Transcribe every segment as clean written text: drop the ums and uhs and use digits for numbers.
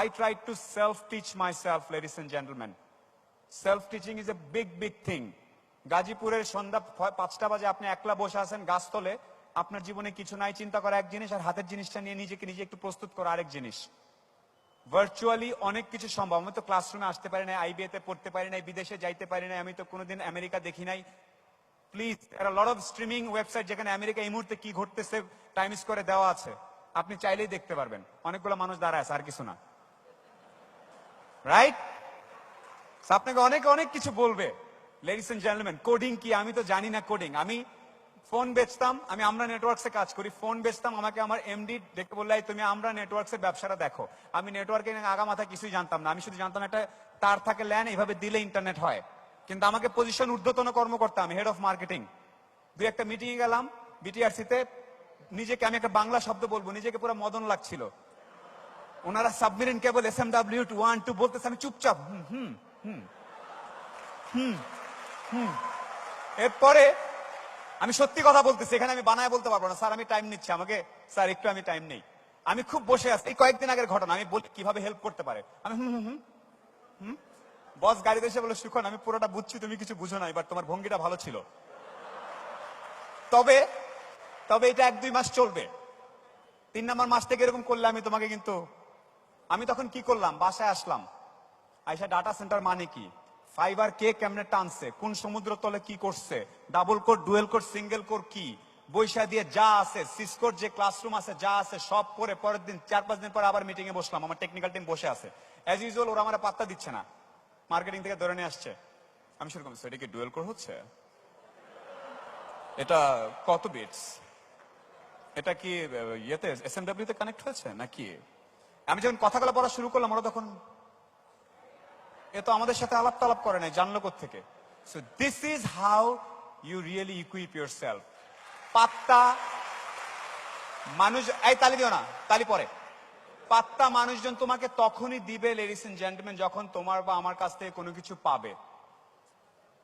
I tried to self-teach myself, ladies and gentlemen. Self-teaching is a big thing. গাজীপুরের সন্ধ্যা 5টা বাজে আপনি একলা বসে আছেন গাছতলে, আপনার জীবনে কিছু নাই, চিন্তা করা এক জিনিস, আর হাতের জিনিসটা নিয়ে নিজেকে নিজে একটু প্রস্তুত করা আরেক জিনিস। ভার্চুয়ালি অনেক কিছু সম্ভব। আমি তো ক্লাসরুমে আসতে পারি না, আইবিএ তে পড়তে পারি নাই, বিদেশে যাইতে পারি নাই, আমি তো কোনোদিন আমেরিকা দেখি নাই। Please, there are a lot of streaming website যেখানে আমেরিকা এই মুহূর্তে কি ঘটতেছে টাইম স্কোয়ারে দেওয়া আছে, আপনি চাইলেই দেখতে পারবেন। অনেকগুলো মানুষ দাঁড়ায় আছে, আর কিছু না, রাইট? আপনাকে অনেক কিছু বলবে। লেডিস এন্ড জেন্টলম্যান, কোডিং কি আমি তো জানি না কোডিং। আমি ফোন বেচতাম, আমি আমরা নেটওয়ার্কসে কাজ করি, ফোন বেচতাম, আমাকে আমার এমডি ডেকে বললে তুমি আমরা নেটওয়ার্কসের ব্যবসাটা দেখো। আমি নেটওয়ার্কে আগা মাথা কিছুই জানতাম না, আমি শুধু জানতাম একটা তার থাকে ল্যান, এইভাবে দিলে ইন্টারনেট হয়। কিন্তু আমাকে পজিশন ঊর্ধ্বতন কর্মকর্তা, আমি হেড অফ মার্কেটিং। দুই একটা মিটিং গেলাম বিটিআরসিতে, নিজেকে আমি একটা বাংলা শব্দ বলবো, নিজেকে পুরো মদন লাগছিল। ওনারা সাবমেরিন কেবল SMW 1 2 বলতেছে, আমি চুপচাপ এরপরে আমি সত্যি কথা বলতেছি, এখানে আমি বানায় বলতে পারবো না, স্যার আমি টাইম নিচ্ছি, আমাকে স্যার একটু আমি টাইম নেই। আমি খুব বসে আছি, এই কয়েকদিন আগের ঘটনা, আমি বলি কিভাবে হেল্প করতে পারে। আমি বস গাড়িতে এসে বলে, সুখন আমি পুরোটা বুঝছি, তুমি কিছু বুঝো না, এবার তোমার ভঙ্গিটা ভালো ছিল, তবে এটা 1-2 মাস চলবে, 3 নম্বর মাস থেকে এরকম করলে আমি তোমাকে কিন্তু। আমি তখন কি করলাম, বাসায় আসলাম, আইসা ডাটা সেন্টার মানে কি, ফাইবার কে কেমনে টানছে, কোন সমুদ্র তলে কি করছে, double core, dual core, single core কি, বৈশা দিয়ে যা আছে, সিসকোর যে ক্লাসরুম আছে যা আছে সব করে, পরের দিন 4-5 দিন পরে আবার মিটিং এ বসলাম, আমার টেকনিক্যাল টিম বসে আছে। অ্যাজ ইউজুয়াল ওরা আমার পাত্তা দিচ্ছে না, মার্কেটিং থেকে ধরে নিয়ে আসছে। আমি শুরু করছি, এটা কি ডুয়েল কোর হচ্ছে, এটা কত বিটস, এটা কি ইয়েতে SMW তে কানেক্ট হয়েছে নাকি। আমি যখন কথাগুলো বলা শুরু করলাম, ওরা তখন এ তো আমাদের সাথে আলাপ তালাপ করে নাই, জানলো কোত্থেকে। So this is how you really equip yourself. পাত্তা মানুষ, এই তালি দিও না, তালি পরে। পাত্তা মানুষজন তোমাকে তখনই দিবে লেডিস এন্ড জেন্টলম্যান, যখন তোমার বা আমার কাছ থেকে কোনো কিছু পাবে।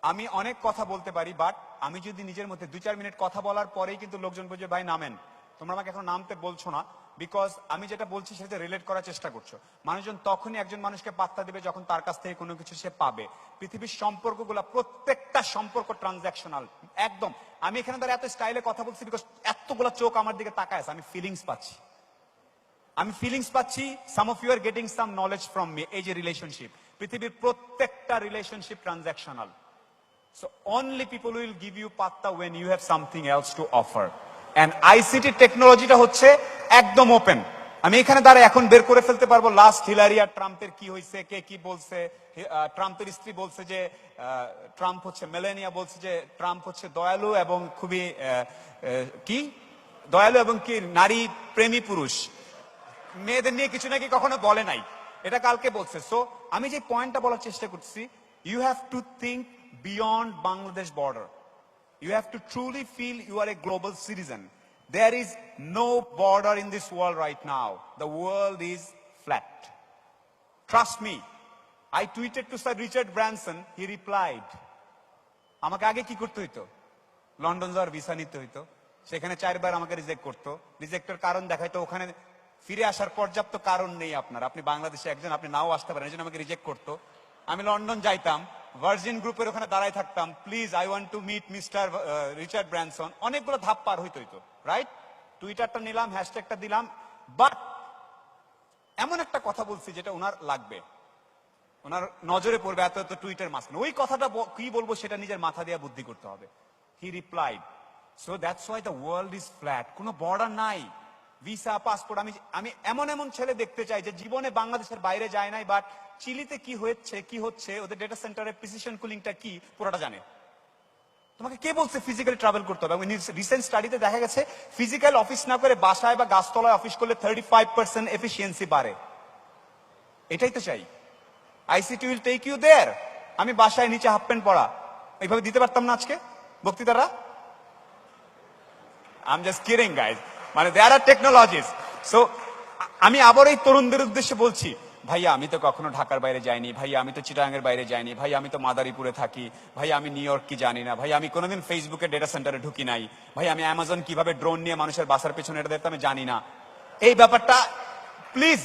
আমি অনেক কথা বলতে পারি, বাট আমি যদি নিজের মধ্যে 2-4 মিনিট কথা বলার পরেই কিন্তু লোকজন বলছে ভাই নামেন, তোমরা আমাকে এখন নামতে বলছো না, বিকজ আমি যেটা বলছি সেটা রিলেট করার চেষ্টা করছো। মানুষজন তখনই একজন মানুষকে পাত্তা দিবে যখন তার কাছ থেকে কোনো কিছু সে পাবে। পৃথিবীর সম্পর্কগুলো, প্রত্যেকটা সম্পর্ক ট্রানজাকশনাল একদম। আমি এখানে ধরে এত স্টাইলে কথা বলছি বিকজ এতগুলো চোখ আমার দিকে তাকায় আছে, আমি ফিলিংস পাচ্ছি। Some of you are getting some knowledge from me. এই যে রিলেশনশিপ, পৃথিবীর প্রত্যেকটা relationship transactional. So only people will give you patta when you have something else to offer. And ICT টেকনোলজিটা হচ্ছে একদম ওপেন। আমি এখানে দাঁড়ায় এখন বের করে ফেলতে পারবো লাস্ট হিলারি আর ট্রাম্পের কি হয়েছে, কে কি বলছে। ট্রাম্পের স্ত্রী বলছে যে ট্রাম্প হচ্ছে, মেলেনিয়া বলছে যে ট্রাম্প হচ্ছে দয়ালু এবং খুবই কি দয়ালু এবং কি নারী প্রেমী পুরুষ, মেয়েদের নিয়ে কিছু নাকি কখনো বলে নাই, এটা কালকে বলছে। সো আমি যে পয়েন্টটা বলার চেষ্টা করছি, you have to think beyond Bangladesh border. You have to truly feel you are a global citizen. There is no border in this world right now. The world is flat. Trust me. I tweeted to Sir Richard Branson, he replied. আমাকে আগে কি করতে হইতো, London যাওয়ার visa নিতে হইতো, সেখানে 4 বার আমাকে রিজেক্ট করতো, রিজেক্টের কারণ দেখাইতো, ওখানে ফিরে আসার পর্যাপ্ত কারণ নেই আপনার, আপনি বাংলাদেশে একজন, আপনি নাও আসতে পারেন, এই জন্য আমাকে রিজেক্ট করতো। আমি লন্ডন যাইতাম, ভার্জিন গ্রুপের ওখানে দাঁড়ায় থাকতাম, please I want to meet mister Richard Branson, অনেকগুলো ধাপ পার হইতো, রাইট? টুইটারটা নিলাম, হ্যাশট্যাগটা দিলাম, বাট এমন একটা কথা বলছি যেটা ওনার লাগবে, ওনার নজরে পড়বে, এত টুইটার মাঝখানে ওই কথাটা কি বলবো সেটা নিজের মাথা দিয়ে বুদ্ধি করতে হবে। হি replied, so that's why the world is flat, কোনো বর্ডার নাই, ভিসা পাসপোর্ট। আমি এমন ছেলে দেখতে চাই যে জীবনে বাংলাদেশের বাইরে যায় নাই, বাট চিলিতে কি হচ্ছে ওদের ডেটা সেন্টারে প্রিসিশন কুলিংটা কি পুরোটা জানে। তোমাকে কে বলছে ফিজিক্যালি ট্রাভেল করতে হবে? রিসেন্ট স্টাডিতে দেখা গেছে ফিজিক্যাল অফিস না করে বাসায় বা গাছতলায় অফিস করলে 35% এফিসিয়েন্সি বাড়ে। এটাই তো চাই। ICT will take you there. আমি বাসায় নিচে হাফ প্যান্ট পরা এইভাবে দিতে পারতাম না আজকে বক্তৃতারা। I am just kidding guys, মানে দেয়ার আর টেকনোলজিস। সো আমি আবার এই তরুণদের উদ্দেশ্যে বলছি, ভাইয়া আমি তো কখনো ঢাকার বাইরে যাইনি, ভাইয়া আমি তো চিটাগাংয়ের বাইরে যাইনি, ভাইয়া আমি তো মাদারীপুরে থাকি, ভাইয়া আমি নিউ ইয়র্ক কি জানি না, ভাইয়া আমি কোনোদিন ফেসবুকে ডেটা সেন্টারে ঢুকি নাই, ভাই আমি অ্যামাজন কিভাবে ড্রোন নিয়ে মানুষের বাসার পেছনে এটা দেখতে আমি জানি না। এই ব্যাপারটা প্লিজ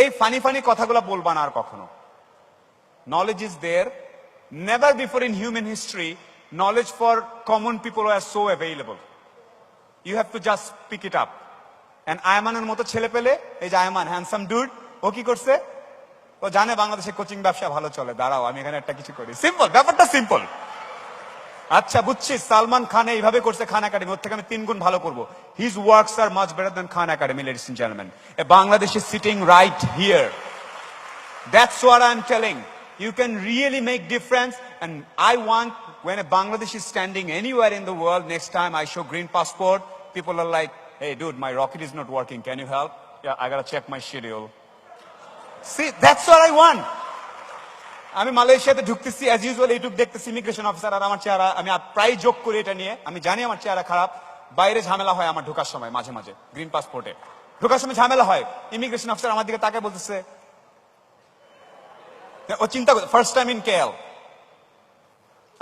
এই ফানি ফানি কথাগুলো বলবা না আর কখনো। Knowledge is there. Never before in human history, knowledge for common people were so available. You have to just pick it up. And আয়মানের মতো ছেলে পেলে, এই যে আয়মান হ্যান্ডসাম ডুড, ও কি করছে? ও জানে বাংলাদেশে কোচিং ব্যবসা ভালো চলে, দাঁড়াও আমি এখানে একটা কিছু করি। সিম্পল, ব্যাপারটা সিম্পল। আচ্ছা বুঝছি, সালমান খান এইভাবে করছে খান একাডেমি, ওর থেকে আমি 3 গুণ ভালো করবো। His works are much better than Khan Academy, ladies and gentleman. A Bangladesh is sitting right here. That's what I'm telling. You can really make difference, and I want when a Bangladesh is standing anywhere in the world, next time I show green passport, people are like, hey dude, my rocket is not working, can you help? Yeah, I gotta check my schedule. See, that's what I want. আমি মালয়েশিয়াতে ঢুকতেছি as usual, এইটুক দেখতেছি immigration officer আর আমার চেহারা, আমি প্রায় যোগ করি এটা নিয়ে, আমি জানি আমার চেহারা খারাপ, বাইরে ঝামেলা হয় আমার ঢোকার সময়, মাঝে মাঝে গ্রিন পাসপোর্টে ঢোকার সময় ঝামেলা হয়, ইমিগ্রেশন অফিসার আমার দিকে তাকে বলতেছে, ও চিন্তা করে ফার্স্ট টাইম ইন কেএল,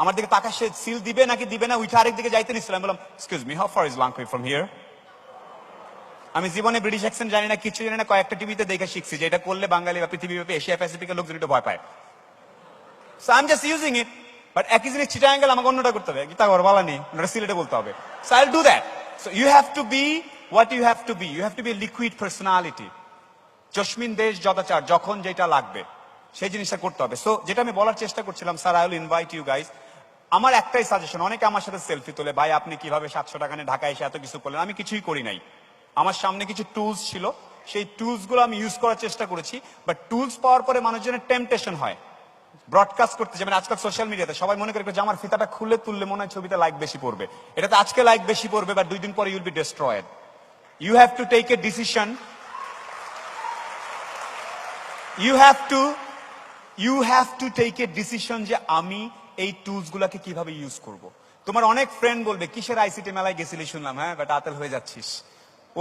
আমার দিকে তাকা, সে সিল দিবে নাকি দিবে না, উঠে আরেক দিকে যাইতে নিচ্ছিলাম, বললাম excuse me, how far is লাংকুই ফ্রম হিয়ার? আমি জীবনে ব্রিটিশ অ্যাকসেন্ট জানি না, কিছু জানি না, কয়েকটা টিভিতে দেখে শিখছি যে এটা করলে বাঙালি বা পৃথিবীব্যাপী এশিয়া প্যাসিফিকের লোকজন একটু ভয় পায়। So I'm just using it, but একই জিনিস চিটাঙ্গেল আমাকে অন্যটা করতে হবে, গীতা ঘর বালানি সিলেটে বলতে হবে। So I'll do that. So you have to be what you have to be. You have to be a liquid personality. Jasmine দেশ যদাচার, যখন যেটা লাগবে সেই জিনিসটা করতে হবে। সো যেটা আমি বলার চেষ্টা করছিলাম, sir I will invite you guys. আমার একটাই সাজেশন, অনেকে আমার সাথে সেলফি তোলে, ভাই আপনি কিভাবে 700 টাকা নিয়ে ঢাকায় এসে এত কিছু করলেন? আমি কিছুই করি নাই। আমার সামনে কিছু টুলস ছিল, সেই টুলস গুলো আমি ইউজ করার চেষ্টা করেছি, বাট টুলস পাওয়ার পরে মানুষজনের টেম্পটেশন হয় ব্রডকাস্ট করতে, যেমন আজকাল সোশ্যাল মিডিয়াতে সবাই মনে করে যে আমার ফিতাটা খুলে তুললে মনে হয় ছবিতে লাইক বেশি পড়বে, এটাতে আজকে লাইক বেশি পড়বে, বাট 2 দিন পরে you'll be destroyed. You have to take a decision, you have to take a decision যে আমি এই টুলস গুলাকে কিভাবে ইউজ করব। তোমার অনেক ফ্রেন্ড বলবে কিসের আইসিটি মেলায় গেছিলি শুনলাম, হ্যাঁ বাট আতেল হয়ে যাচ্ছিস।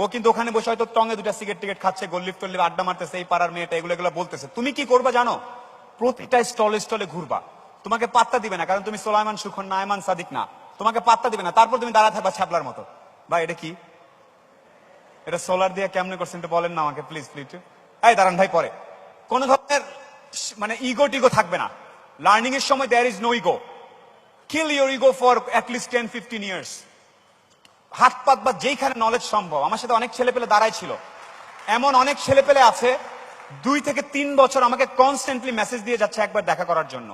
ও কিন্তু ওখানে বসে হয়তো টঙ্গে 2টা সিগারেট টিকেট খাচ্ছে, গল্লিপ টল্লিপ আড্ডা মারতেছে, এই পাড়ার মেয়েটা এগুলো বলতেছে। তুমি কি করবা জানো? প্রতিটা স্টলে স্টলে ঘুরবা, তোমাকে পাত্তা দিবে না, কারণ তুমি সোলাইমান সুখন না, আয়মান সাদিক না, তোমাকে পাত্তা দিবে না। তারপর তুমি দাঁড়া থাকবা ছ্যাবলার মতো, ভাই এটা কি, এটা সোলার দিয়ে কেমনে করছেন এটা বলেন না আমাকে প্লিজ প্লিজ। এই দাঁড়ান ভাই, পরে কোন ধরনের মানে ইগো টিগো থাকবে না। লার্নিং এর সময় there is no ego. Kill your ego for at least 10-15 years. হাত পাত বা যেইখানে নলেজ সম্ভব। আমার সাথে অনেক ছেলে পেলে দাঁড়াই ছিল, এমন অনেক ছেলে পেলে আছে 2 থেকে 3 বছর আমাকে কনস্ট্যান্টলি মেসেজ দিয়ে যাচ্ছে একবার দেখা করার জন্য।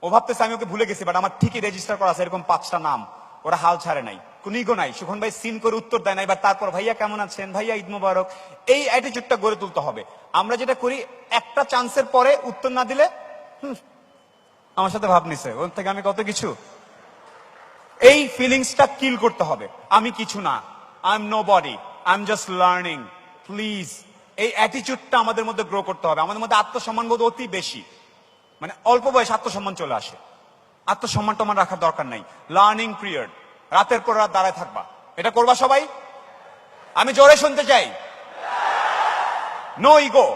ও ভাবতেছে আমি ওকে ভুলে গেছি, বাট আমার ঠিকই রেজিস্টার করা আছে এরকম 5টা নাম, ওরা হাল ছাড়ে নাই, কোন ইগো নাই। সুখন ভাই সিন করে উত্তর দেয় নাই, বা তারপর ভাইয়া কেমন আছেন, ভাইয়া ঈদ মুবারক, এই অ্যাটিটিউডটা গড়ে তুলতে হবে। আমরা যেটা করি, একটা চান্সের পরে উত্তর না দিলে আমার সাথে ভাব নিছে, ওর থেকে আমি কত কিছু, এই ফিলিংসটা কিল করতে হবে। আমি কিছু না, I am nobody, I am just learning. Please এই অ্যাটিটিউডটা আমাদের মধ্যে গ্রো করতে হবে। আমাদের মধ্যে আত্মসম্মান বোধ অতি বেশি, মানে অল্প বয়সে আত্মসম্মান চলে আসে। আত্মসম্মান টমান রাখার দরকার নাই। লার্নিং পিরিয়ড, রাতের পর রাত দাঁড়ায় থাকবা, এটা করবা সবাই। আমি জোরে শুনতে চাই, নো ইগো।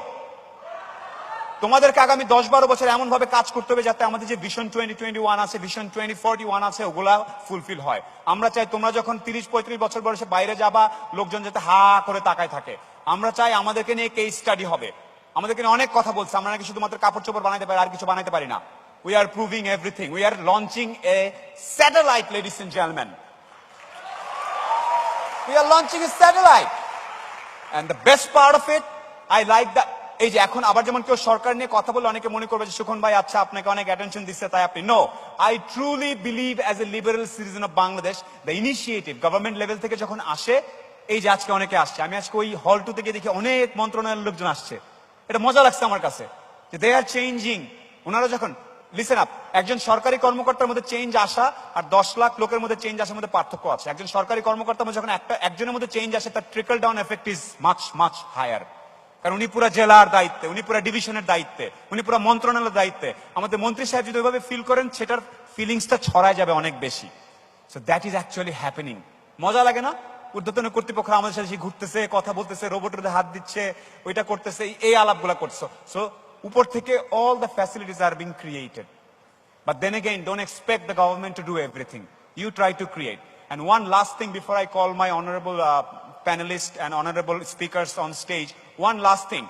তোমাদেরকে আগামী 10-12 বছর এমন ভাবে কাজ করতে হবে যাতে আমাদের যে ভিশন 2021 আছে, ভিশন 2041 আছে, ওগুলা ফুলফিল হয়। আমরা চাই তোমরা যখন 30-35 বছর বয়সে বাইরে যাবা, লোকজন যাতে হা করে তাকায় থাকে। আমরা চাই আমাদেরকে নিয়ে কেস স্টাডি হবে। আমাদেরকে নিয়ে অনেক কথা বলছে, আমরা নাকি শুধুমাত্র কাপড় চোপড় বানাইতে পারি, আর কিছু বানাইতে পারি না। We are proving everything. We are launching a satellite, ladies and gentlemen. We are launching a satellite. And the best part of it, I like that. এই যে এখন আবার যেমন কেউ সরকার নিয়ে কথা বলে অনেকে মনে করবে যে সুখন ভাই আচ্ছা আপনাকে অনেক অ্যাটেনশন দিচ্ছে তাই আপনি, no, I truly believe as a liberal citizen of Bangladesh, the initiative government level থেকে যখন আসে, এই যে আজকে অনেকে আসছে, আমি আজকে ওই হল 2 থেকে দেখি অনেক মন্ত্রণালয়ের লোকজন আসছে, এটা মজা লাগছে আমার কাছে যে দে আর চেঞ্জিং। ওনারা যখন লিসেন আপ, একজন সরকারি কর্মকর্তার মধ্যে চেঞ্জ আসা আর 10 লাখ লোকের মধ্যে চেঞ্জ আসার মধ্যে পার্থক্য আছে। একজন সরকারি কর্মকর্তার মধ্যে যখন একজনের মধ্যে চেঞ্জ আসে, তার trickle down effect is much much higher, কারণ উনি পুরো জেলার দায়িত্বে, উনি পুরো ডিভিশনের দায়িত্বে, উনি পুরো মন্ত্রণালয়ের দায়িত্বে। আমাদের মন্ত্রী সাহেব যদি ওইভাবে ফিল করেন, সেটার ফিলিংসটা ছড়ায় যাবে অনেক বেশি। So that is actually happening. মজা লাগে না? ঊর্ধ্বতন কর্তৃপক্ষ আমাদের সাথে ঘুরতেছে, কথা বলতেছে, রোবটের হাত দিচ্ছে, ওইটা করতেছে, এই আলাপগুলা করছো। সো উপর থেকে all the facilities are being created. But then again, don't expect the government to do everything. You try to create. And one last thing before I call my honorable panelists and honorable speakers on stage, one last thing.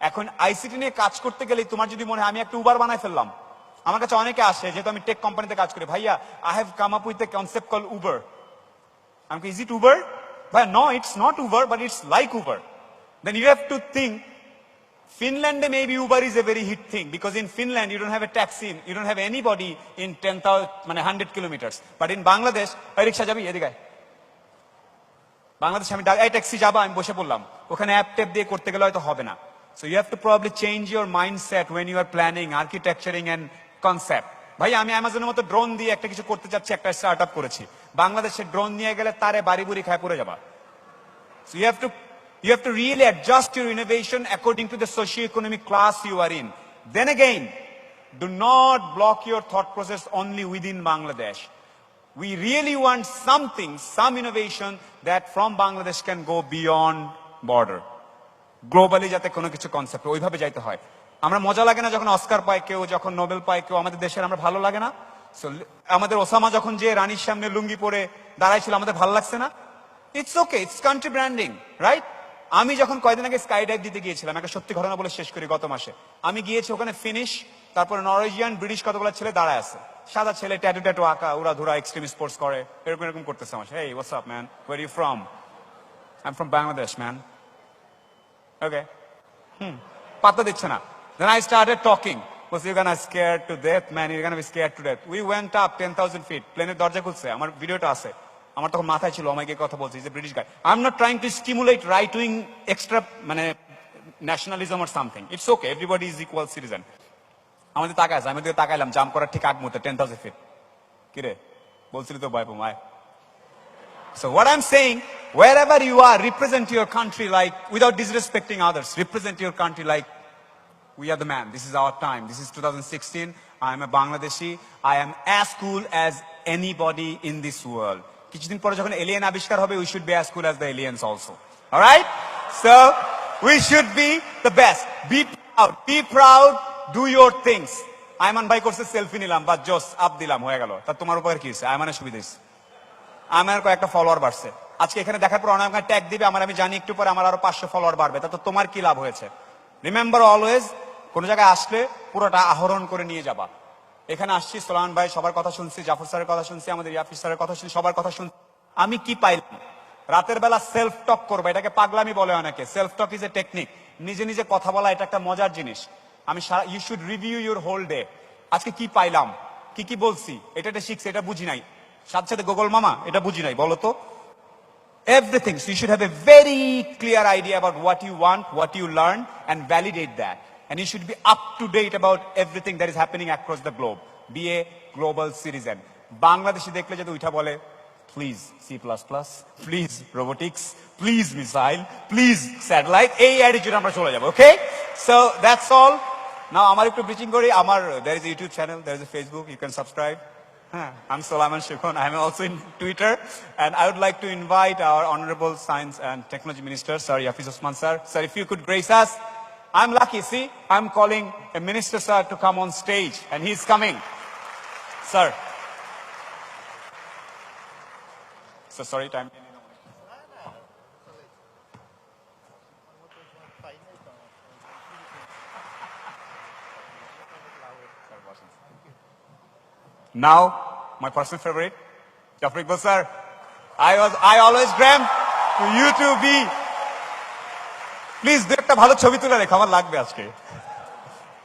এখন ICT নিয়ে কাজ করতে গেলে তোমার যদি মনে হয় আমি একটা উবার বানাই ফেললাম, আমার কাছে অনেকে আসে যেহেতু আমি টেক কোম্পানিতে কাজ করি, ভাইয়া I have come up with a concept call Uber. আমি ইজ ইট উবার? ভাইয়া no, it's not Uber, but it's like Uber. Then you have to think Finland maybe Uber is a very hit thing because in Finland you don't have a taxi, you don't have anybody in 10,000 মানে 100 kilometers. But in Bangladesh, এই রিকশা যাবি এদিকে, বাংলাদেশে আমি এই taxi যাবা, আমি বসে পড়লাম, ওখানে অ্যাপ ট্যাপ দিয়ে করতে গেলে হয়তো হবে না। So you have to probably change your mindset when you are planning architecturing and concept. ভাই আমি অ্যামাজনের মতো ড্রোন দিয়ে একটা কিছু করতে চাচ্ছি, একটা স্টার্ট আপ করেছি, বাংলাদেশে ড্রোন নিয়ে গেলে তারে বাড়ি বুড়ি খায় পড়ে যাবা। So you have to really adjust your innovation according to the socio-economic class you are in. Then again, do not block your thought process only within Bangladesh. We really want something, some innovation that from Bangladesh can go beyond border. Globally যাতে কোনো কিছু concept ওইভাবে যাইতে হয়। আমরা মজা লাগে না যখন অস্কার পায় কেউ, যখন নোবেল পায় কেউ, আমাদের দেশের আমরা ভালো লাগে না? সো আমাদের ওসামা যখন যে রানীর সামনে লুঙ্গি পরে দাঁড়াইছিল আমাদের ভালো লাগছে না? It's okay, it's country branding, right? আমি যখন কয়েকদিন আগে স্কাই ডাইভ দিতে গিয়েছিলাম, একটা সত্যি ঘটনা বলে শেষ করি, গত মাসে আমি গিয়েছি ওখানে ফিনিশ, তারপরে নরওয়েজিয়ান ব্রিটিশ কতগুলো ছেলে দাঁড়ায় আছে, সাদা ছেলে, ট্যাটু ট্যাটু আঁকা, ওরা ধরা এক্সট্রিম স্পোর্টস করে, এরকম এরকম করতেছে আমার। Hey what's up man, where you from? I am from Bangladesh man. Okay, পাত্তা দিচ্ছে না। Then I started talking. Was you gonna scared to death, man? You're gonna be scared to death. We went up 10,000 feet. প্লেনের দরজা খুলছে, আমার ভিডিওটা আছে। আমার তখন মাথায় ছিল আমাকে কথা বলছে, is a British guy. I am not trying to stimulate right wing extra মানে nationalism or something. It's okay, everybody is equal citizen. আমাদের তাকায় আছে, আমি দিকে তাকাইলাম, জাম্প করার ঠিক আগ মুহূর্তে 10,000 ফিট। কিরে বলছিলি তো ভয় পাই। So what I'm saying, wherever you are, represent your country like, without disrespecting others, represent your country like we are the man. This is our time. This is 2016. I am a Bangladeshi. I am as cool as anybody in this world. কিছুদিন পরে যখন alien আবিষ্কার হবে, we should be as cool as the aliens also. All right? So we should be the best. Be proud, do your things. Ayman ভাই করছে selfie নিলাম, বা জোস আপ দিলাম, হয়ে গেল। তা তোমার উপকার কি হয়েছে? আয়মানের সুবিধা হয়েছে, আমার কয়েকটা ফলোয়ার বাড়ছে। আজকে এখানে দেখার পর অনেক ট্যাগ দিবে আমার, আমি জানি একটু পরে আমার আরো 500 ফলোয়ার বাড়বে, তা তো তোমার কি লাভ হয়েছে? রিমেম্বার অলওয়েজ, কোন জায়গায় আসলে পুরোটা আহরণ করে নিয়ে যাবা। এখানে আসছি, সোলান ভাই সবার কথা শুনছি, জাফর স্যারের কথা শুনছি, আমাদের ইয়াফিস স্যারের কথা শুনছি, সবার কথা শুনছি। আমি কি পাইলাম? রাতের বেলা সেলফ টক করবো, এটাকে পাগলামি বলে অনেকে। Self talk is a technique, নিজে নিজে কথা বলা, এটা একটা মজার জিনিস। আমি you should review your whole day. আজকে কি পাইলাম, কি বলছি, এটা শিখছি, এটা বুঝি নাই, সাথে সাথে গোগল মামা এটা বুঝি নাই, বলো তো। Everything. So you should have a very clear idea about what you want, what you learn, and validate that. And you should be up to date about everything that is happening across the globe. Be a global citizen. Bangladeshi দেখলে যদি উঠা বলে, please C++, please robotics, please missile, please satellite, এই attitude আমরা চলে যাব, okay? So that's all. Now আমার একটু preaching করি, আমার there is a YouTube channel, there is a Facebook, you can subscribe. I'm Sulaiman Shukon. I'm also in Twitter. And I would like to invite our Honorable Science and Technology Minister, Sir Yafiz Osman Sir. Sir, if you could grace us. I'm lucky, see, I'm calling a minister, sir, to come on stage, and he's coming. Sir. So sorry, time. Now, my personal favorite, Jafar Iqbal sir. I always dreamt for you to be. Please, do একটা ভালো ছবি তুলে রেখো, আমার লাগবে আজকে।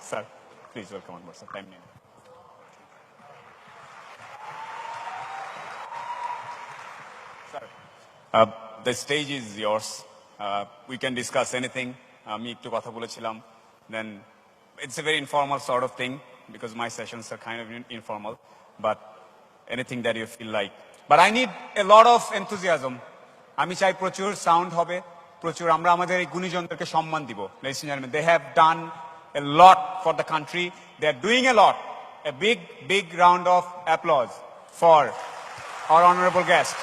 Sir, please welcome on board, sir. Time near. Sir, the stage is yours. We can discuss anything. আমি একটু কথা বলেছিলাম. Then it's a very informal sort of thing because my sessions are kind of informal. But anything that you feel like. But I need a lot of enthusiasm. আমি চাই প্রচুর sound হবে, প্রচুর আমরা আমাদের এই গুণীজনদেরকে সম্মান দিব। Ladies and gentlemen, they have done a lot for the country. They are doing a lot. A big round of applause for our honorable guest.